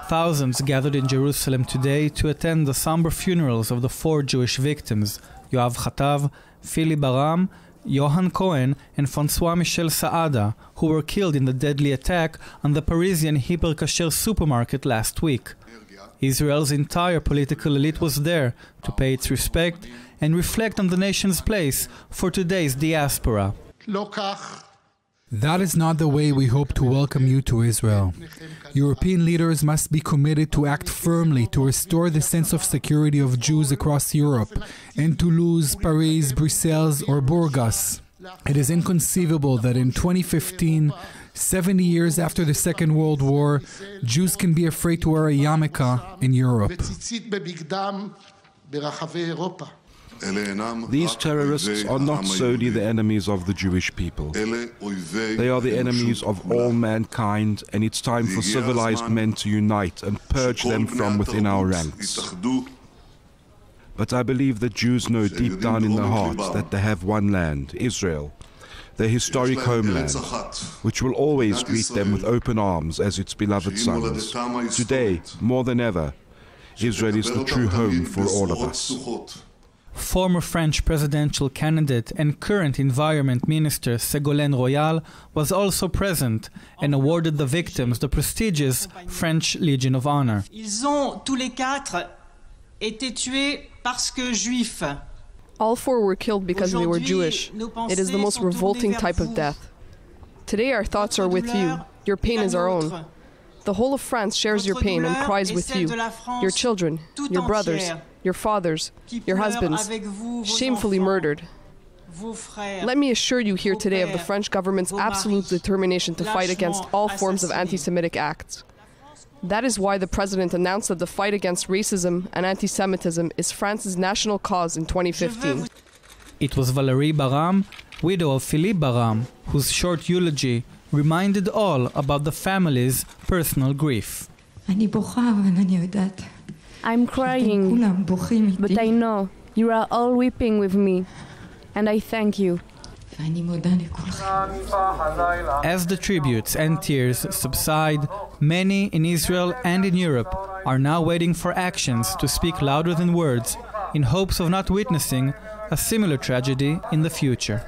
Thousands gathered in Jerusalem today to attend the somber funerals of the 4 Jewish victims, Yoav Chatav, Philly Baram, Johan Cohen and François Michel Saada, who were killed in the deadly attack on the Parisian Hyper Kasher supermarket last week. Israel's entire political elite was there to pay its respect and reflect on the nation's place for today's diaspora. That is not the way we hope to welcome you to Israel. European leaders must be committed to act firmly to restore the sense of security of Jews across Europe in Toulouse, Paris, Brussels, or Burgas. It is inconceivable that in 2015, 70 years after the Second World War, Jews can be afraid to wear a yarmulke in Europe. These terrorists are not solely the enemies of the Jewish people. They are the enemies of all mankind, and it's time for civilized men to unite and purge them from within our ranks. But I believe that Jews know deep down in their hearts that they have one land, Israel, their historic homeland, which will always greet them with open arms as its beloved sons. Today, more than ever, Israel is the true home for all of us. Former French presidential candidate and current Environment Minister Ségolène Royal was also present and awarded the victims the prestigious French Legion of Honor. Ils ont tous les 4 été tués parce que juifs. All 4 were killed because they were Jewish. It is the most revolting type of death. Today our thoughts are with you. Your pain is our own. The whole of France shares your pain and cries with you. Your children, your brothers, your fathers, your husbands, shamefully murdered. Let me assure you here today of the French government's absolute determination to fight against all forms of anti-Semitic acts. That is why the President announced that the fight against racism and anti-Semitism is France's national cause in 2015. It was Valérie Baram, widow of Philippe Baram, whose short eulogy reminded all about the family's personal grief. I'm crying, but I know you are all weeping with me, and I thank you. As the tributes and tears subside, many in Israel and in Europe are now waiting for actions to speak louder than words in hopes of not witnessing a similar tragedy in the future.